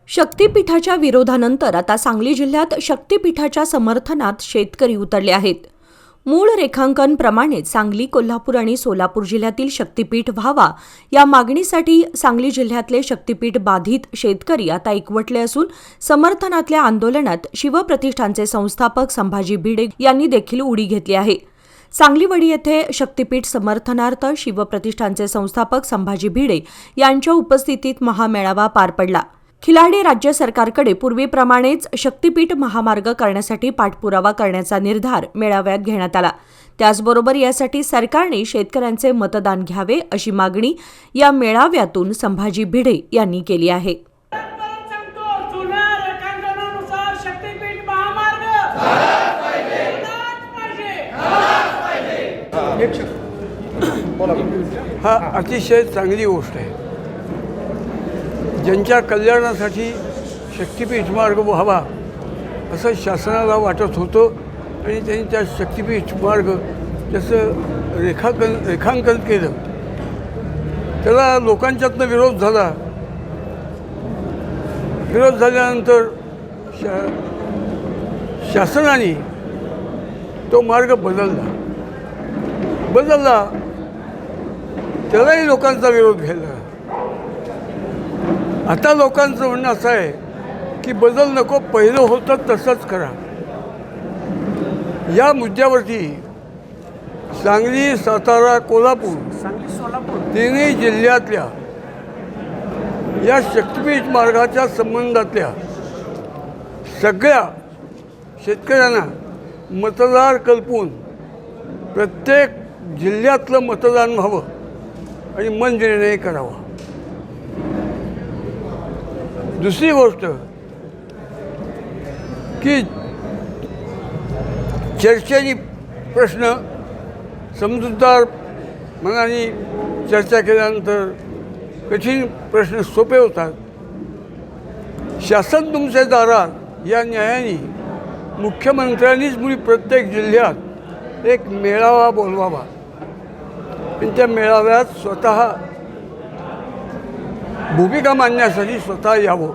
शक्तीपीठाच्या विरोधानंतर आता सांगली जिल्ह्यात शक्तीपीठाच्या समर्थनात शेतकरी उतरले आहेत. मूळ रेखांकनप्रमाणेच सांगली, कोल्हापूर आणि सोलापूर जिल्ह्यातील शक्तीपीठ व्हावा या मागणीसाठी सांगली जिल्ह्यातले शक्तीपीठ बाधित शेतकरी आता एकवटले असून समर्थनातल्या आंदोलनात शिवप्रतिष्ठानचे संस्थापक संभाजी भिडे यांनी देखील उडी घेतली आहे. सांगलीवाडी येथे शक्तीपीठ समर्थनार्थ शिवप्रतिष्ठानचे संस्थापक संभाजी भिडे यांच्या उपस्थितीत महामेळावा पार पडला. खिलाडी राज्य सरकारकडे पूर्वीप्रमाणेच शक्तीपीठ महामार्ग करण्यासाठी पाठपुरावा करण्याचा निर्धार मेळाव्यात घेण्यात आला. त्याचबरोबर यासाठी सरकारने शेतकऱ्यांचे मतदान घ्यावे अशी मागणी या मेळाव्यातून संभाजी भिडे यांनी केली आहे. हा अतिशय चांगली गोष्ट आहे. ज्यांच्या कल्याणासाठी शक्तीपीठ मार्ग व्हावा असं शासनाला वाटत होतं आणि त्यांनी त्या शक्तीपीठ मार्ग त्याचं रेखांकन केलं. त्याला लोकांच्यातनं विरोध झाला. विरोध झाल्यानंतर शासनाने तो मार्ग बदलला. त्यालाही लोकांचा विरोध घ्यायला. आता लोकांचं म्हणणं असं आहे की बदल नको, पहिलं होतं तसंच करा. या मुद्द्यावरती सांगली, सातारा, कोल्हापूर तिन्ही जिल्ह्यातल्या या शक्तीपीठ मार्गाच्या संबंधातल्या सगळ्या शेतकऱ्यांना मतदार कल्पून प्रत्येक जिल्ह्यातलं मतदान व्हावं आणि मन निर्णय करावा. दुसरी गोष्ट की चर्चेने प्रश्न समजूतदार मनाने चर्चा केल्यानंतर कठीण प्रश्न सोपे होतात. शासन तुमच्या दारात या न्यायाने मुख्यमंत्र्यांनीच मुली प्रत्येक जिल्ह्यात एक मेळावा बोलवावा आणि त्या मेळाव्यात स्वतः भूमिका मांडण्यासाठी स्वतः यावं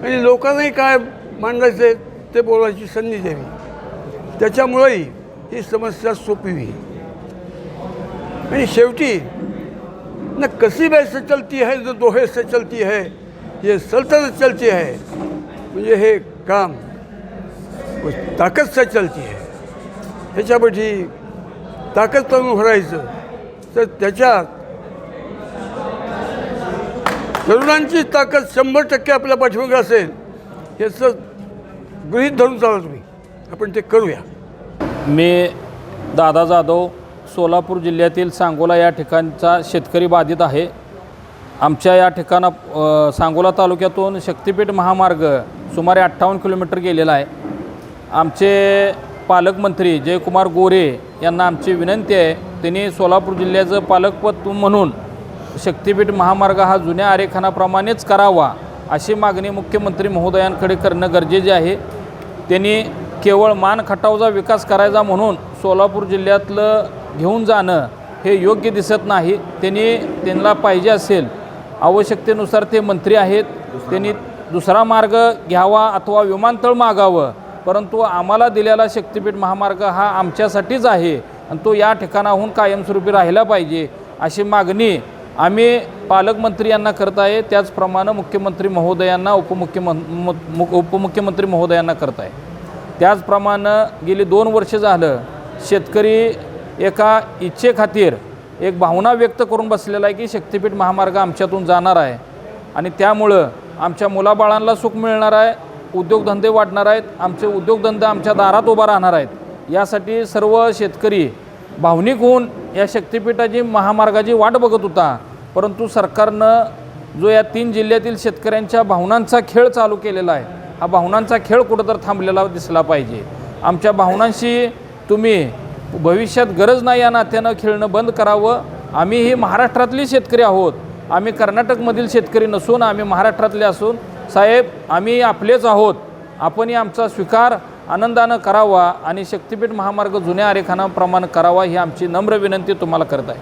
आणि लोकांनाही काय मांडायचं आहे ते बोलायची संधी द्यावी. त्याच्यामुळेही ही समस्या सोपी होईल. आणि शेवटी न कसीब से चलती है जो दोहे से चलती है, ये सल्तनत चलती है. म्हणजे हे काम ताकद से चलती है. ह्याच्यापाठी ताकद करून भरायचं तर त्याच्यात तरुणांची ताकद 100% आपल्या पाठीमागे असेल याचं गृहीत धरून चाला तुम्ही. आपण ते करूया. मी दादा जाधव, सोलापूर जिल्ह्यातील सांगोला या ठिकाणचा शेतकरी बाधित आहे. आमच्या या सांगोला तालुक्यातून शक्तीपीठ महामार्ग सुमारे 58 किलोमीटर गेलेला आहे. आमचे पालकमंत्री जयकुमार गोरे यांना आमची विनंती आहे, त्यांनी सोलापूर जिल्ह्याचं पालकपद म्हणून शक्तीपीठ महामार्ग हा जुन्या आरेखनाप्रमाणेच करावा अशी मागणी मुख्यमंत्री महोदयांकडे करणं गरजेचे आहे. त्यांनी केवळ मान खटावचा विकास करायचा म्हणून सोलापूर जिल्ह्यातलं घेऊन जाणं हे योग्य दिसत नाही. त्यांना पाहिजे असेल, आवश्यकतेनुसार ते मंत्री आहेत, त्यांनी दुसरा मार्ग घ्यावा अथवा विमानतळ मागावं. परंतु आम्हाला दिलेला शक्तीपीठ महामार्ग हा आमच्यासाठीच आहे आणि तो या ठिकाणाहून कायमस्वरूपी राहिला पाहिजे अशी मागणी आम्ही पालकमंत्री यांना करत आहे. त्याचप्रमाणे मुख्यमंत्री महोदयांना, उपमुख्यमंत्री महोदयांना करत आहे. त्याचप्रमाणे गेली 2 वर्ष झालं शेतकरी एका इच्छेखातीर एक भावना व्यक्त करून बसलेला आहे की शक्तीपीठ महामार्ग आमच्यातून जाणार आहे आणि त्यामुळं आमच्या मुलाबाळांना सुख मिळणार आहे, उद्योगधंदे वाढणार आहेत, आमचे उद्योगधंदे आमच्या दारात उभा राहणार आहेत. यासाठी सर्व शेतकरी भावनिक होऊन या शक्तीपीठाची महामार्गाची वाट बघत होता. परंतु सरकारनं जो या 3 जिल्ह्यातील शेतकऱ्यांच्या भावनांचा खेळ चालू केलेला आहे, हा भावनांचा खेळ कुठंतर थांबलेला दिसला पाहिजे. आमच्या भावनांशी तुम्ही भविष्यात गरज नाही या नात्यानं खेळणं बंद करावं. आम्ही ही महाराष्ट्रातली शेतकरी आहोत. आम्ही कर्नाटकमधील शेतकरी नसून आम्ही महाराष्ट्रातले असून साहेब आम्ही आपलेच आहोत. आपणही आमचा स्वीकार आनंदानं करावा आणि शक्तीपीठ महामार्ग जुन्या आरेखनाप्रमाणे करावा ही आमची नम्र विनंती तुम्हाला करत आहे.